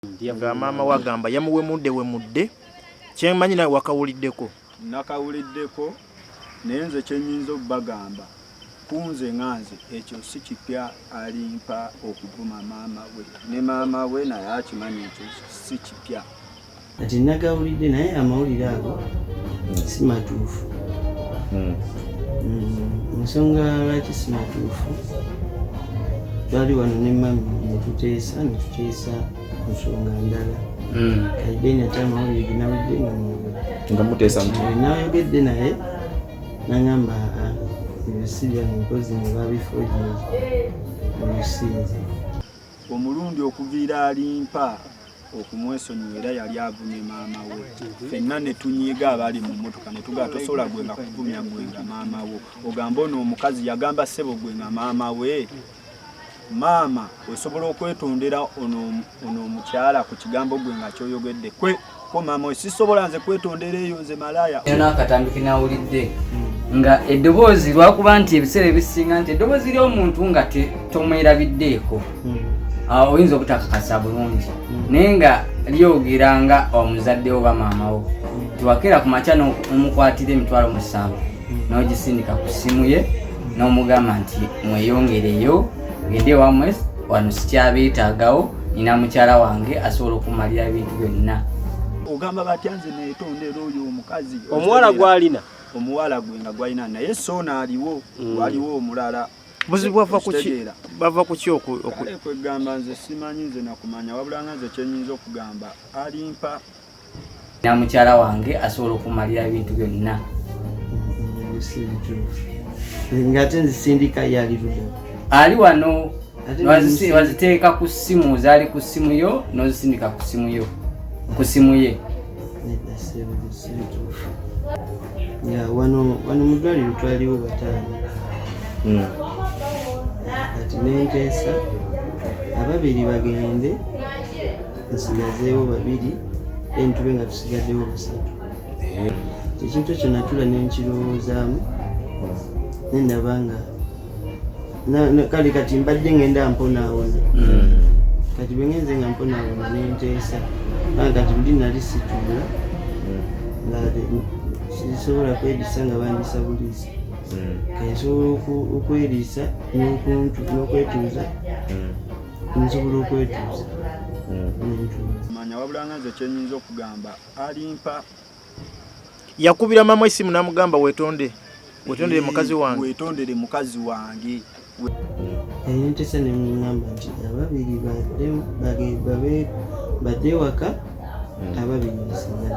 nga maama wagamba yamuwemudde kyemanyi nawe wakawuliddeko. Nakawuliddeko naye nze kyenyinza obbagamba kunze nganze ekyo si kipya alimpa okuvuma maama we ne maama we naye akimanyi ekyo si kipya. Kati nagawulidde naye amawulire ago si matuufu. Ensonga lwaki si matuufu, twali wano ne mami netuteesa ensonga ndala. Kaideni ate amawulire genawulidde nga muteesa nayogedde naye nangamba ebyo si byange mpozi ne babifoojinze obusinzi. Omulundi okuviira alimpa okumwesonyiwa era yali avumye maama we. Ffenna ne tunyiga abali mu mmotoka ne tugaa tosobola gwenga kuvumya gwenga maama wo. Ogamba ono omukazi yagamba ssebo gwenga maama we. Maama osobola okwetondera ono omukyala ku kigambo gwenga kyoyogedde ko maama we sisobola nze kwetondera eyo nze malaya. Era akatambi kinawulidde nga eddoboozi lwakuba nti ebiseera ebisinga nti eddoboozi ly'omuntu nga tomwerabiddeeko oyinza obutakakasa bulungi naye nga lyogera nga omuzadde oba maama wo tiwakera ku makya n'omukwatira emitwalo 7 n'ogisindika ku ssimu ye n'omugamba nti mweyongereyo gende wamwe wano sikyabeetaagawo nina mukyala wange asobola okumalira ebintu byonna. Ogamba batya nze neetondera oyo omukazi omuwala gwalina omuwala gwe nga gwalina naye soona aliwo waliwo omulala. Buzibu bava ku ki kwegamba nze simanyi nze nakumanya wabula nga nze kyenyinza okugamba alimpa nina mukyala wange asobola okumalira ebintu byonna. Ngate nzisindika yali luda ali wano waziteeka ku ssimu zaali ku ssimu yo n'ozisindika ku ssimu ye. Wano mu ddwaliro twaliwo 5 kati nenteesa ababiri bagende nsigazeewo 2 entube nga tusigaddewo 3. Ekintu ekyo natula nenkirowoozamu nendaba nga kale kati mbadde ngenda mponaawona kati bwengenze nga mponaawona nenteesa kati buli nali situula nga sisobola kweriisa nga bandisa buliisa kansobola okweriisa n'okwetuuza nsobola okwetuuza manya wabula nga nze kyenyinza okugamba alimpa. Yakubira maama essimu n'amugamba wetondere mukazi wange. Nteesa nemugamba nti ababiri badde waka ababiri basigadde.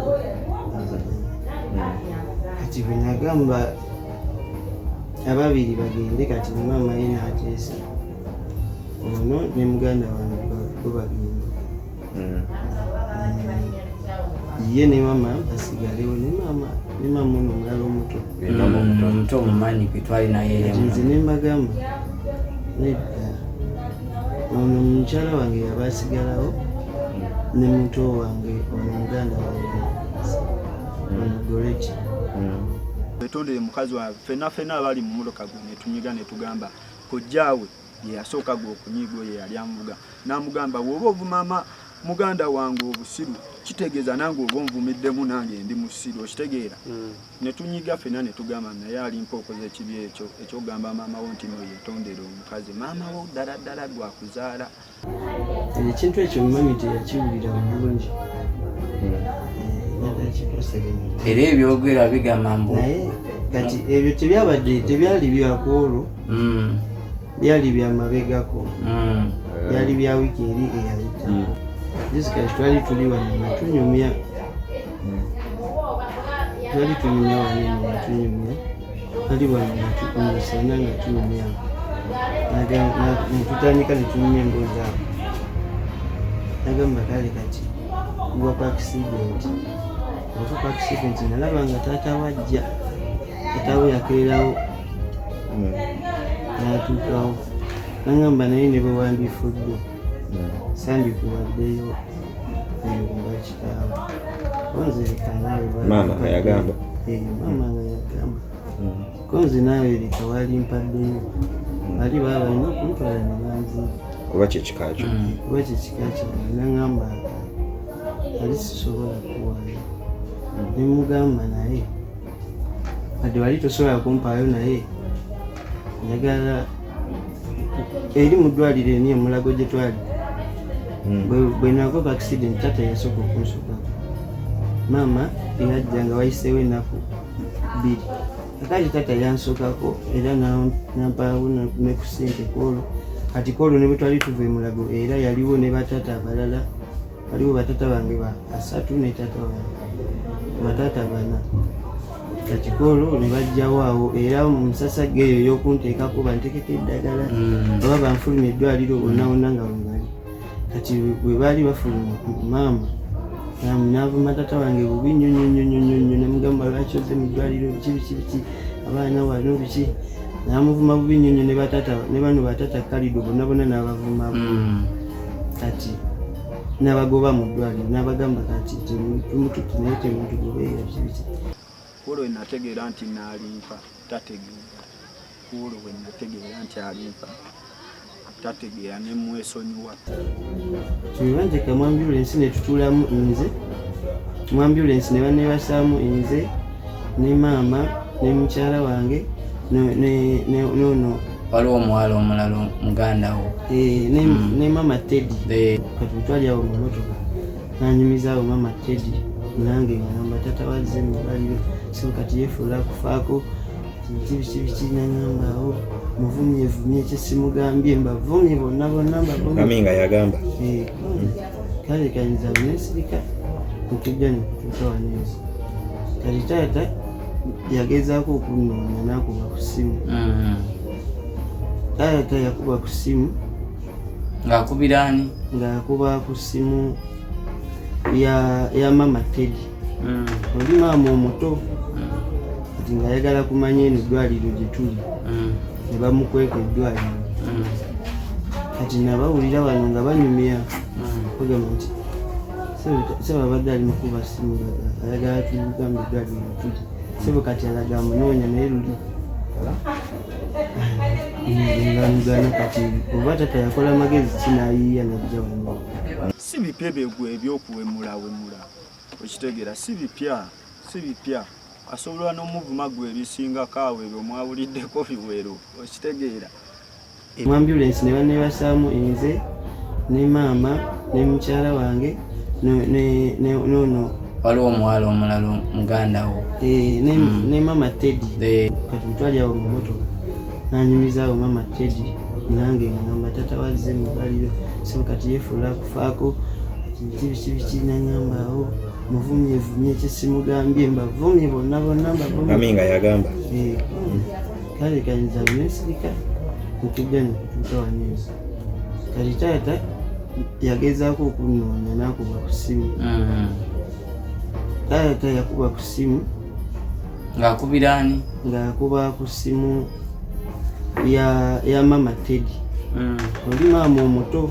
Kati bwe nagamba ababiri bagende kati ne maama ye n'ateesa ono ne muganda wange bo bagende ye ne maama basigalewo ne maama ono omulala omuto omumanyi kwe twali naye nze ne mbagamba nedda ono mukyala wange yaba asigalawo ne muto wange ono muganda wange omugoleki. Wetondere mukazi wange ffenna abali mu mmotoka gwe ne tunyiga ne tugamba kojjaawe ye yasooka gwe okunyiga oyo yali amuvuga n'amugamba bw'oba ovuma muganda wange obusiru kitegeeza nange oba onvumiddemu nange ndi musiru okitegeera. Ne tunyiga ffenna ne tugamba naye alimpa okoze ekibi ekyo ekyogamba maama wo nti noyetondere omukazi maama wo ddala gwakuzaala. Ekintu ekyo mami teyakiwulira bulungi era ebyogera bigamba mbu naye kati ebyo tebyali byakwolwo byali byamabegako byali bya wiiki eri eyayita. Kati twali tuli wano netunyumya ali wano netukumusana nga tunyumya netutandika netunyumya emboozi awo nagamba kale kati gwa ku accident nalaba nga taata wajja taatawe yakeerawo natuukawo nagamba naye ne bwewandifudde sandikuwaddeyo bakitaawo maama nga yagamba konze naawe leka walimpaddeyo ali baba alina okuntwala ne banziika kuba kyekika kyo kuba kyekika kyange nagamba nze sisobola kuwaayo. Ne mugamba naye wadde wali tosobola kumpaayo naye njagala eri mu ddwaliro eni Mulago gye twali bwe nakoba accident taata yasooka okunsukako. Maama eyajja nga wayiseewo ennaku 2 kakati taata yansukako era nampaawo ne ku ssente koolo. Kati koolo ne bwe twali tuva e Mulago era yaliwo ne bataata abalala, waliwo bataata bange 3 ne taata wange bataata 4. Kati koolo ne bajjawo awo era mu musasa geeyo ey'okunteekako bantekeko eddagala oba banfuluma eddwaliro bonna bonna nga bwe bali. Kati bwe baali bafuluma maama n'avuma taata wange bubi nnyo namugamba lwaki ozze mu ddwaliro biki abaana wano biki n'amuvuma bubi nnyo ne bano bataata Kalido bonna n'abavuma kati n'abagoba mu ddwaliro n'abagamba kati tumututi naye temutugobeera biki. Kuolo we nategeera nti n'alimpa tategeera. Kuolo we nategeera nti alimpa tategeera ne mwesonyiwa. Kibanjeka mu ambulance ne tutuulamu nze. Mu ambulance ne banneebasaamu nze ne maama ne mukyala wange nono waliwo omuwala omulala muganda wo ne mama Teddy. Kati twali awo mu motoka nanyumizaawo mama Teddy nange ngamba taata wazze mu ddwaliro so kati yeefuula kufaako biki nangamba awo muvumyevumye kyesimugambye mbavumye bonna mbavumye. Kaminga yagamba kale kayinza nesirika nkujja nekutuuka waneezi. Kati taata yagezaako okunoonya n'akuba ku ssimu. Taata yakuba ku ssimu ng'akubira ani? Ng'akuba ku ssimu ya mama Teddy. Oli maama omuto kati ng'ayagala kumanya eno eddwaliro gye tuli ne bamukweka eddwaliro. Kati nabawulira wano nga banyumya bagamba nti sebo abadde ali mukuba ssimu ayagala tugamba eddwaliro gye tuli sebo kati alaga amunoonya naye luli ng'amugana kati oba taata yakola amagezi kinaayiiya najja wano. Si bipya ebyokuwemula okitegeera si bipya asobola n'omuvuma gwe ebisingako awo ebyo mwawuliddeko biwero okitegeera. Mu ambulance ne banneebasaamu nze ne maama ne mukyala wange nono waliwo omuwala omulala muganda wo ne mama Teddy. Kati twali awo mu motoka nanyumizaawo mama Teddy nange ngamba taata wazze mu ddwaliro so kati yeefuula kufaako biki nangamba awo muvumyevumye kyesimugambye mbavumye bonna mbavumye. Kaminga yagamba kale kayinza nesirika nkujja nekutuuka waneezi. Kati taata yagezaako okunoonya n'akuba ku ssimu. Taata yakuba ku ssimu ng'akubira ani? Ng'akuba ku ssimu ya mama Teddy. Oli maama omuto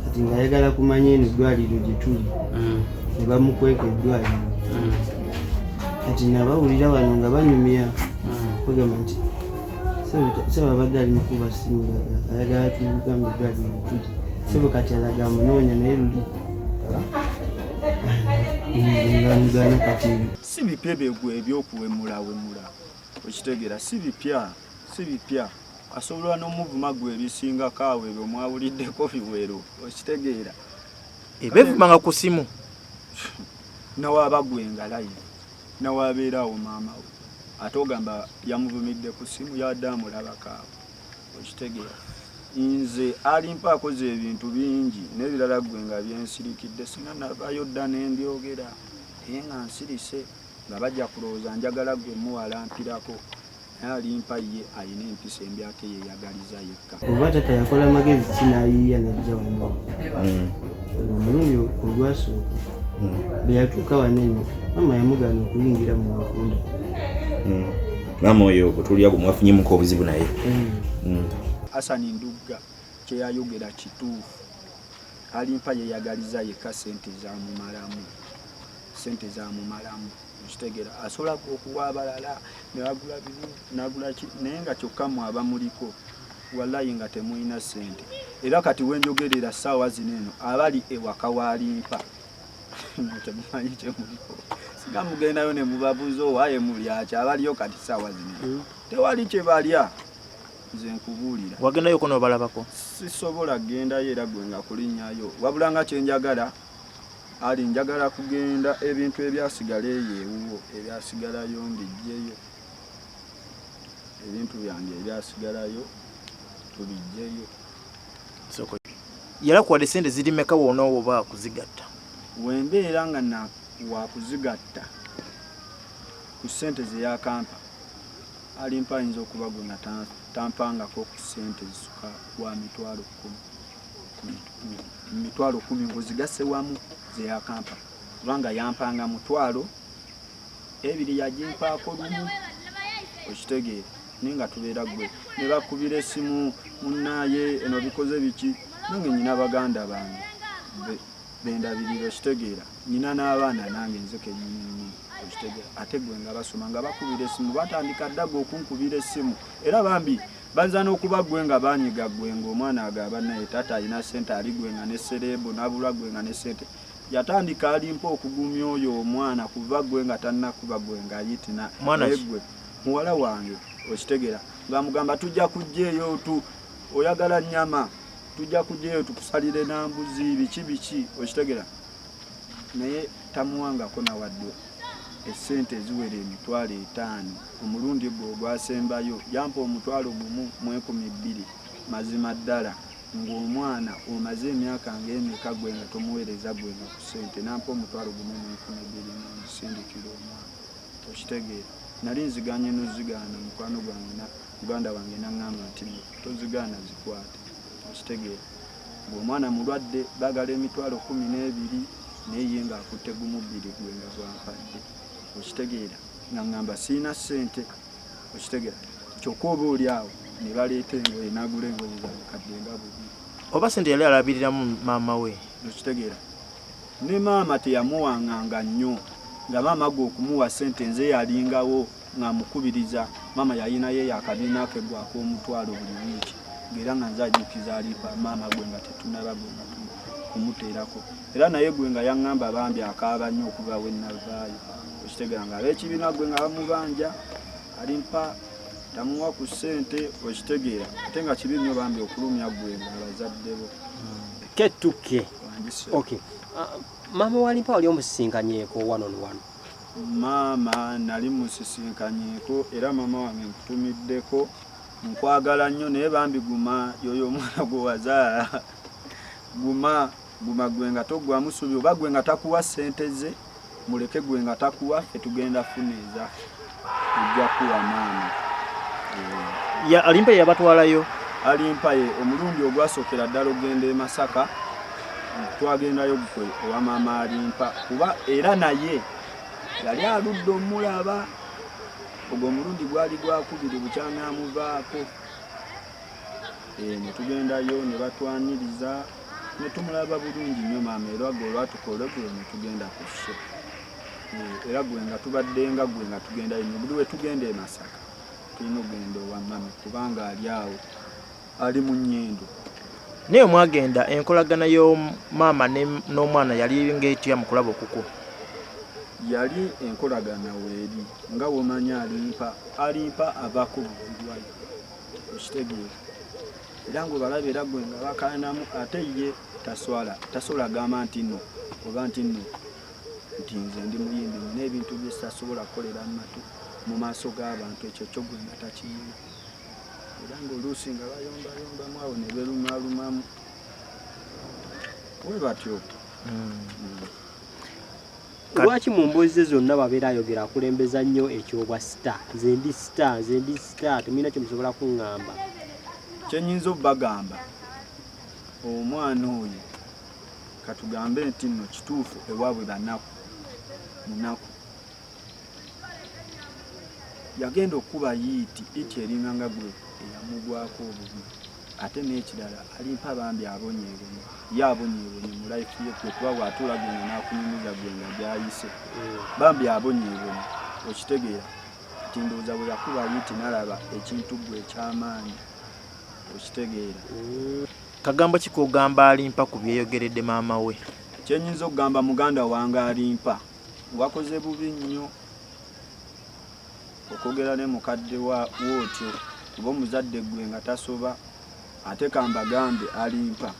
kati ng'ayagala kumanya eno eddwaliro gye tuli ne bamukweka eddwaliro. Kati nabawulira wano nga banyumya bagamba nti sebo abadde ali mukuba ssimu ayagala tugamba eddwaliro gye tuli sebo kati alaga amunoonya naye luli ng'amugana kati. Si bipya ebyokuwemula okitegeera si bipya asobola n'omuvuma gwe ebisingako awo ebyo mwawuliddeko biwero okitegeera. Ebevumanga ku ssimu nawaaba gwenga live nawaabeerawo maama we ate ogamba yamuvumidde ku ssimu yadde amulabako awo okitegeera. Nze alimpa akoze ebintu bingi n'ebirala gwenga byensirikidde singa navayo dda n'endyogera naye nga nsirise nga bajja kulowooza njagala gwe muwalampirako naye alimpa ye alina empisa embi ate yeyagaliza yekka. Oba taata yakola amagezi kinaayiiya najja wano. Omulundi ogwasooka bwe yatuuka wanene maama yamugaana okuyingira mu mafunda. Maama oyo bwe tulya gwe mwafunyemuko obuzibu naye. Asani Ndugga kyeyayogera kituufu. Alimpa yeyagaliza yekka sente zamumalamu okitegeera. Asobola okuwa abalala nagula naye nga kyokka mwaba muliko wallahi nga temulina sente. Era kati wenjogerera ssaawa zino eno abali ewaka waalimpa temumanyi kyemuliko singa mugendayo ne mubabuuza owaye mulyaca abaliyo kati ssaawa zino tewali kye balya nze nkubuulira wagendayo ko n'obalabako sisobola gendayo era gwe nga kulinnyayo wabula nga kyenjagala ali njagala kugenda ebintu ebyasigala eyeewuwo ebyasigalayo mbijjeyo ebintu byange ebyasigalayo tubijjeyo yalakuwadde sente ziri meka wonooba kuzigatta wembeera nga na wakuzigatta ku ssente zeyakampa alimpa ayinza okuba gwe tampangako ku ssente zisuka wa mitwalo 10 ng'ozigase wamu zeyakampa kubanga yampanga mutwalo 2 yagimpaako lumu okitegeera naye nga tubeera gwe ne bakubira essimu munnaye eno bikoze biki nange nyina baganda bange bendabirira okitegeera nyina n'abaana nange nzeke nyini okitegeera ate gwe nga basoma nga bakubira essimu batandika ddaga okunkubira essimu era bambi banza n'okuba gwe nga banyiga gwe ng'omwana agamba naye taata alina ssente ali gwe nga ne serebu n'abulwa gwe nga ne ssente yatandika alimpa okugumya oyo omwana kuva gwe nga tannakuba gwe nga ayitina gwe muwala wange okitegeera ng'amugamba tujja kujjaeyo oyagala nnyama tujja kujjaeyo tukusalire n'ambuzi biki okitegeera naye tamuwangako nawadde essente eziwera emitwalo 5 omulundi gwe ogwasembayo yampa omutwalo gumu mu 12 mazima ddala ng'omwana omaze emyaka ng'emeka gwe nga tomuweereza gwe nga ku ssente nampa omutwalo gumu mu 12 n'omusindikira omwana okitegeera nali nziganye n'ozigaana mukwano gwange na muganda wange naŋŋamba nti tozigaana zikwate okitegeera ng'omwana mulwadde baagala emitwalo 12 naye ye ng'akutte gumu 2 gwe nga gwampadde okitegeera nga ŋŋamba siina ssente okitegeera kyokka oba oli awo ne baleeta engoye n'agula engoye zamukadde nga bubi oba sente yali alabiriramu maama we okitegeera ne maama teyamuwaŋŋanga nnyo nga maama gwe okumuwa ssente nze yalingawo ng'amukubiriza maama yalinayo yakabiina ke gwak'omutwalo buli wiiki ng'era nga nze ajjukiza alipa maama gwe nga tetunaba gwe nga kumuteerako era naye gwe nga yaŋŋamba bambi akaaba nnyo okuva we navaayo okitegeera nga ab'ekibiina gwe nga bamubanja alimpa tamuwa ku ssente okitegeera ate nga kibi nnyo bambi okulumya gwe nga abazadde bo ketuke okay maama walimpa wali omusisinkanyeeko wano wano maama nali musisinkanyeko era maama wange nkutumiddeko nkwagala nnyo naye bambi guma yoyo omwana gwe wazaala guma gwe nga togwamu subi oba gwe nga takuwa ssente ze muleke gwe nga takuwa ffe tugenda funeeza tujja kuwa maama alimpa yabatwalayo alimpa ye omulundi ogwasookera ddala ogenda e Masaka twagendayo gwe owa maama alimpa kuba era naye yali aludde omulaba ogwo omulundi gwali gwakubiri bukyanamuvaako ne tugendayo ne batwaniriza ne tumulaba bulungi nnyo maama era gwe olwatukola gwe ne tugenda ku sso era gwe nga tubadde nga gwe nga tugendayo buli we tugenda e Masaka tulina ogenda owa mami kubanga ali awo ali mu nnyendo naye mwagenda enkolagana y'omaama n'omwana yali ng'etya mu kulaba okuko yali enkolagana weeri nga womanya alimpa avako bulwayi okitegeera era ng'obalabe era gwe nga bakaanamu ate ye tasobola gamba nti nno oba nti nno nti nze ndi muyimbi nina ebintu bye sitasobola kukolera mu maaso g'abantu ekyo kyo gwe nga takiyina era ng'oluusi nga bayombayombamu awo ne berumalumamu we batyo lwaki mu mboozi ze zonna babeera ayogera akulembeza nnyo ekyobwa sita nze ndi sita temulina kye musobola kuŋŋamba kyenyinza obbagamba omwana oyo katugambe nti nno kituufu ewaabwe munaku yagenda okuba iti eringanga gwe eyamugwako obubi ate n'ekirala alimpa bambi abonyeebonye ye abonyeebonye mu life ye kwe kuba bw'atuula gwenga n'akunyumiza gwenga gy'ayise bambi abonyeebonye okitegeera nti ndowooza bwe yakuba iti nalaba ekintu gwe eky'amaanyi okitegeera kagambo ki k'ogamba alimpa ku byeyogeredde maama we kyenyinza okugamba muganda wange alimpa wakoze bubi nnyo okwogera ne mukadde wootyo kuba omuzadde gwe nga tasoba ate kambagambe alimpa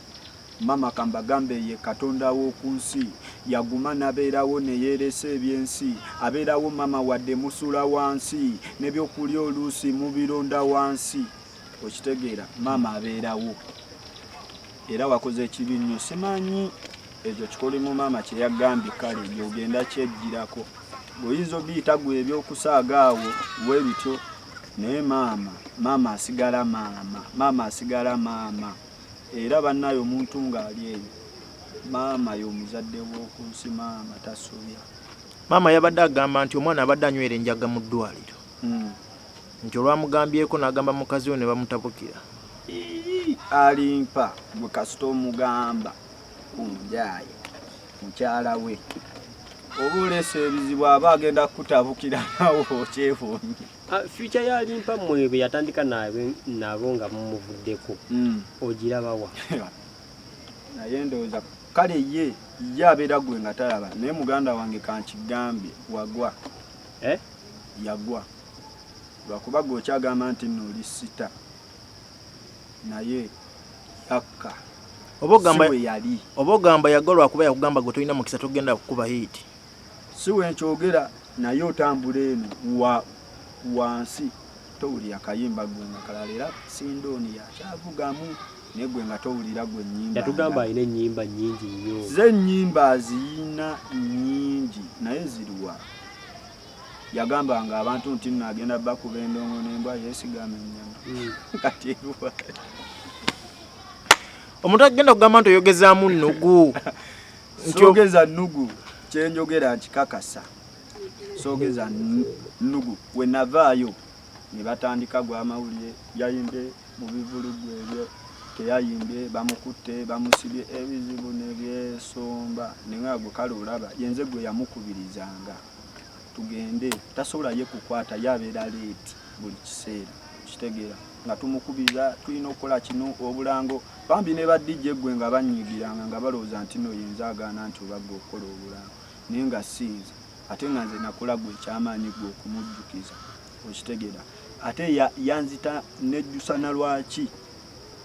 mama kambagambe ye katonda w'oku nsi yaguma nabeerawo ne yeeresa ebyensi abeerawo mama wadde musula wansi n'ebyokulya oluusi mubironda wansi okitegeera mama abeerawo era wakoze ekibi nnyo simanyi ekyo kikolimu mama kye yagambye kale gyogenda kyejjirako oyinza obiyita gwe ebyokusaaga awo bwe bityo naye mama asigala mama asigala mama era bannayo omuntu ng'ali eyo mama y'omuzadde w'oku nsi mama tasobya. Mama yabadde agamba nti omwana abadde anywera enjaga mu ddwaliro nti olwamugambyeko n'agamba mukazi we ne bamutabukira. Alimpa gwe kasita omugamba kunjaye mukyala we oba oleesa ebizibu aba agenda kutabukira nawo okyevoonye. Future ya Alimpa mmwe bwe yatandika nabo nga mumuvuddeko ogirabawa? Naye ndowooza kale ye abeera gwe nga talaba naye muganda wange kankigambye wagwa yagwa lwakuba gwe okyagamba nti nno oli sita naye yakka oba ogamba yagwa lwakuba yakugamba gwe tolina mukisa togenda kukuba hiiti. Si wenkyogera naye otambula eno wansi towulira akayimba gwe nga kalala era sindooni yakyavugamu naye gwe nga towulira gwe nnyimba. Yatugamba alina ennyimba nnyingi nnyo. Ze ennyimba aziyina nnyingi naye ziruwa. Yagambanga abantu nti nno agenda bakuba endongo n'embwa yeesigama ennyama kati eruwa. Omuntu agenda kugamba nti oyogezaamu nnugu. Soogeza nnugu kyenjogera nkikakasa. Soogeza nnugu we navaayo ne batandika gwa amawulire yayimbe mu bivulugu ebyo teyayimbye bamukutte bamusibye ebizibu nebyesomba nengagwe kale olaba yenze gwe yamukubirizanga tugende tasobola ye kukwata yabeera leeti buli kiseera kitegeera nga tumukubiza tulina okukola kino obulango bambi ne badijje gwe nga banyigiranga nga balowooza nti no yinza agaana nti obagga okukola obulango naye nga sinza ate nga nze nakola gwe ekyamaanyi gwe okumujjukiza okitegeera ate yanzita nejjusa na lwaki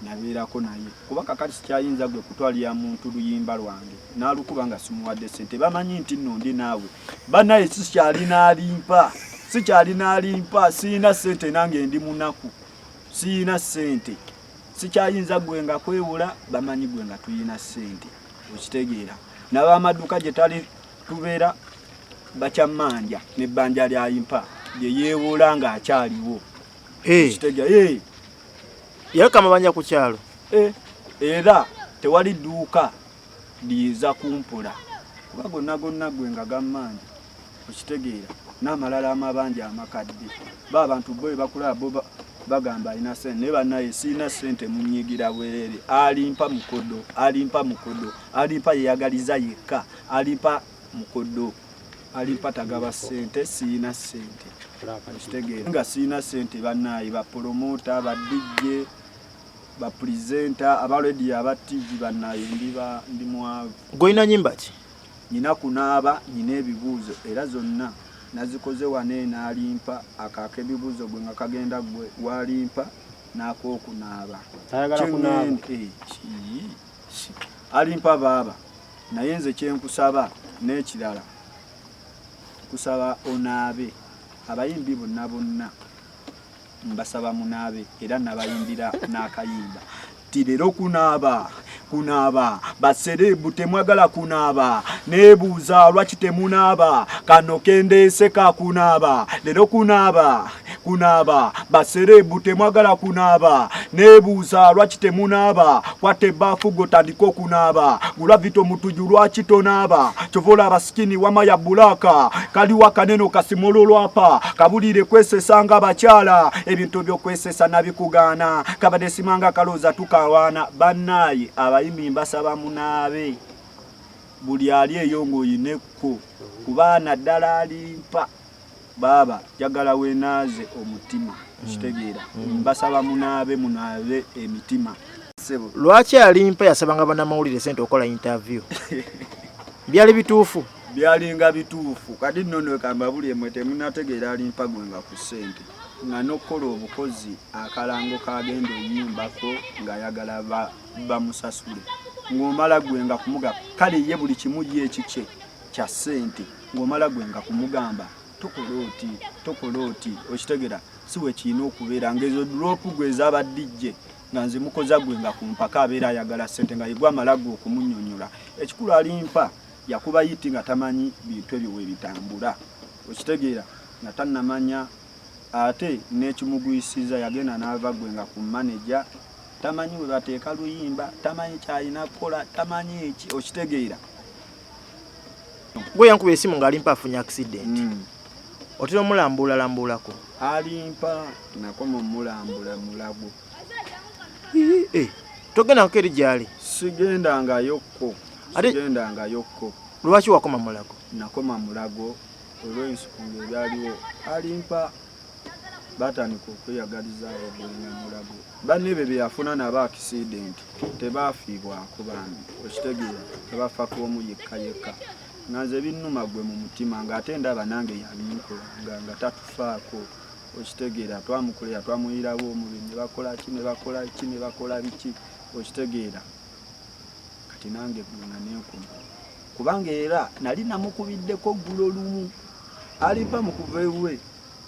nabeerako naye kuba kakati sikyayinza gwe kutwalira muntu luyimba lwange n'alukuba nga simuwadde ssente bamanyi nti nno ndi naawe bannaye sikyalina alimpa siina ssente nange ndi munaku siina ssente sikyayinza gwe nga kwewula bamanyi gwe nga tuyina ssente okitegeera n'abamaduka gye tali tubeera bakyamanja n'ebbanja lyayimpa gye yeewula ng'akyaliwo okitegeera yaleka amabanja ku kyalo era tewali dduuka liyiza kumpula kuba gonna gwe nga gammanja okitegeera n'amalala amabanja amakadde abantu bwe bakulaba bo bagamba alina ssente naye bannaye siina ssente munyigira bwerere alimpa mukodo alimpa yeyagaliza yekka alimpa mukodo alimpa tagaba ssente siina ssente okitegeera nga siina ssente bannaye bapromota badijje bapresenta abaledi aba TV bannaye ndi mwavu. Goina nyimba ki? Nyina kunaaba nyina ebibuuzo era zonna nazikoze wane n'alimpa akaka ebibuuzo gwe nga kagenda gwe walimpa n'ak'okunaaba. Ayagala kunaaba. Alimpa baaba naye nze kyenkusaba n'ekirala kusaba onaabe abayimbi bonna mbasaba munaabe era nabayimbira n'akayimba tirero kunaaba baserebu temwagala kunaaba nebuuza lwaki temunaaba kano kendeese ka kunaaba lero kunaaba baserebu temwagala kunaaba nebuuza lwaki temunaaba kwate baafu gotandika okunaaba gula vito mutuju lwaki tonaaba kyovola abasikini wama ya bulaka kaliwa kaneno kasimolo lwapa kabulire kwesesanga bakyala ebintu byokwesesa nabikugaana kabade simanga kaloza tukawaana bannaye abayimbi mbasaba munaabe buli ali eyo ng'oyinekko kubaana ddala alimpa baba jagala wenaaze omutima kitegeera mbasaba munaabe emitima lwaki alimpa yasabanga bannamawulire ssente okola interview byali bituufu byalinga bituufu kati nno kamba buli emwe temunategeera Alimpa gwenga ku ssente nga n'okkola obukozi akalango kagenda oyimbako ng'ayagala bamusasule ng'omala gwenga kumuga kale ye buli kimu ye ekikye kya ssente ng'omala gwenga kumugamba tokola oti okitegeera si we kiina okubeera ng'ezo dulopu gwe ez'abadijje nga nze mukoza gwenga ku mpaka abeera ayagala ssente nga yegwa amala gwe okumunyonyola ekikulu Alimpa yakuba yiti nga tamanyi bintu ebyo we bitambula okitegeera nga tannamanya ate n'ekimugwisiza yagenda n'ava gwenga ku manager tamanyi we bateeka luyimba tamanyi kyalina kukola tamanyi eki okitegeera gwe yankuba esimu nga Alimpa afunye accident otera omulambulako Alimpa nakoma omulambula mulago togendako eri gyali sigendangayokko lwaki wakoma mulago nakoma mulago olw'ensonga ebyaliwo Alimpa batandika okweyagaliza obwenga mulago banne be beyafuna nabo accident tebaafiibwako bambi okitegeera tebafa kuomu yekka nganze binnuma gwe mu mutima ng'ate ndaba nange yabinkolanga nga tatufaako okitegeera twamukolera twamuyirawo omubiri ne bakola biki okitegeera kati nange gwena nenkuma kubanga era nali namukubiddeko ggulo lumu Alimpa mu kuva ewe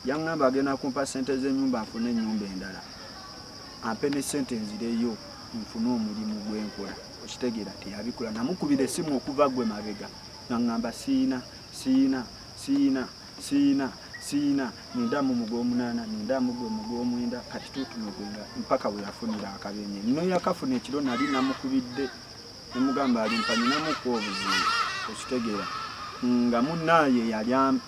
yaŋŋamba agenda kumpa ssente z'ennyumba nfune ennyumba endala ampe ne ssente nzireyo nfune omulimu gwenkola okitegeera teyabikola namukubira essimu okuva gwe mabega naŋŋamba siina nindamu mugw'omunaana nindamu gwe mugw'omwenda kati tutunogwenga mpaka bwe yafunira akabenye nno yakafuna ekiro nali namukubidde nemugamba Alimpa ninamuku obuzibu okitegeera nga munnaaye yali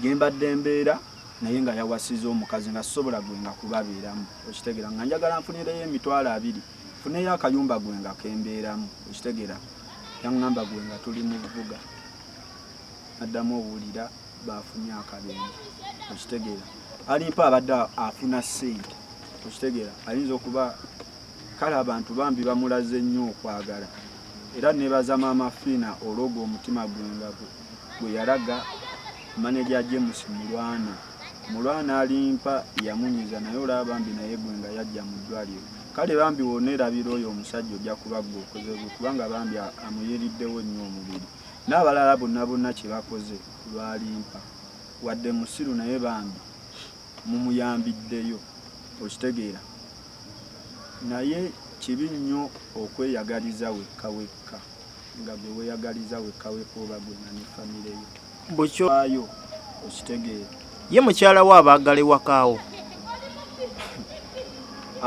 gembadde embeera naye nga yawasiza omukazi nga sobola gwenga kubabeeramu okitegeera nga njagala nfunireyo emitwalo 2 funeyo akayumba gwenga kembeeramu okitegeera yaŋŋamba gwenga tuli mu bubuga addamu owulira bafunye akabenje okitegeera Alimpa abadde afuna ssente okitegeera ayinza okuba kale abantu bambi bamulaze nnyo okwagala era nebaza maama Fiina olwogo omutima gwenga gwe yalaga manager James mulwana Alimpa yamunyiza naye olaba bambi naye gwenga yajja mu ddwaliro kale bambi wonerabira oyo omusajja ojja kubagwa okoze kubanga bambi amuyiriddewo nnyo omubiri n'abalala bonna kye bakoze lwa Alimpa wadde musiru naye bambi mumuyambiddeyo okitegeera naye kibi nnyo okweyagaliza wekka nga gwe weeyagaliza wekka oba gwena ne famire yo bwekyo okitegeera ye mukyala we abaagala ewakaawo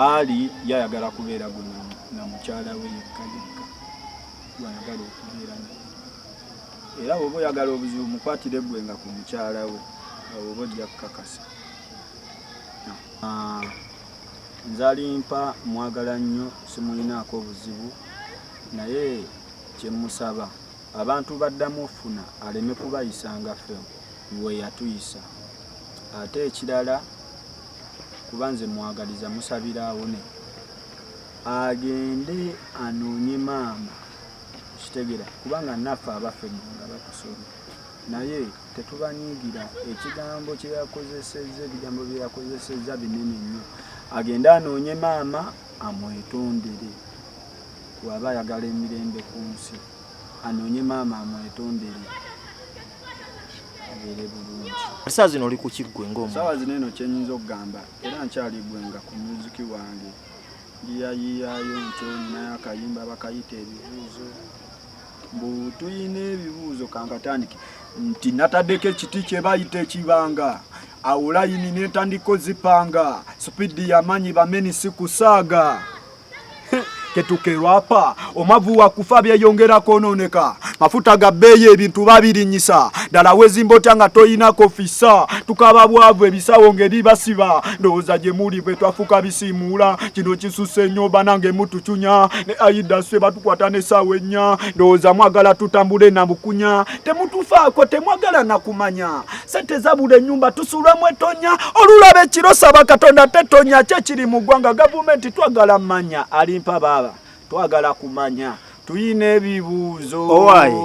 ali yayagala kubeera gwe na mukyala we yekka gwayagala okubeera naye era bw'oba oyagala obuzibu mukwatire gwenga ku mukyala we oba ojja kukakasa nze Alimpa mwagala nnyo simulinaako obuzibu naye kyemusaba abantu baddamu ofuna aleme kubayisanga ffe we yatuyisa ate ekirala kuba nze mwagaliza musabira awone agende anoonye maama kitegera kubanga naffe abaffe nga batusoma naye tetubanyiigira ekigambo kye yakozesezza ebigambo bye yakozesezza binene nnyo agende anoonye maama amwetondere waba ayagala emirembe ku nsi anoonye maama amwetondere abeere bulungi saa zino oli ku kiggwe ng'omu saawa zino eno kyenyinza okugamba era nkyali gwenga ku muziki wange yiyayiyayo nkyo ninayo akayimba bakayita ebibuuzo mbu tuyina ebibuuzo kankatandike nti nataddeko ekiti kye bayita ekibanga awulayini netandiko zipanga supidi yamanyi bameni sikusaaga ketukerwapa omavu wakufa byeyongerako ononeka mafuta ga bbeeyi ebintu babirinyisa ddala wezimba nga toyinako fisa tukaba bwavu ebisawo ngeri basiba ndowooza gye muli bwe twafuka bisiimuula kino kisuse nnyo banange mutucunya ne ayida swe batukwata n'essaawa 4 ndowooza mwagala tutambule na bukunya temutufaako temwagala nakumanya sente zabula ennyumba tusulwamu etonya olulaba ekiro saba Katonda tetonya kyekiri mu ggwanga gavumenti twagala mmanya Alimpa baba twagala kumanya tuyina ebibuuzo. Owaaye.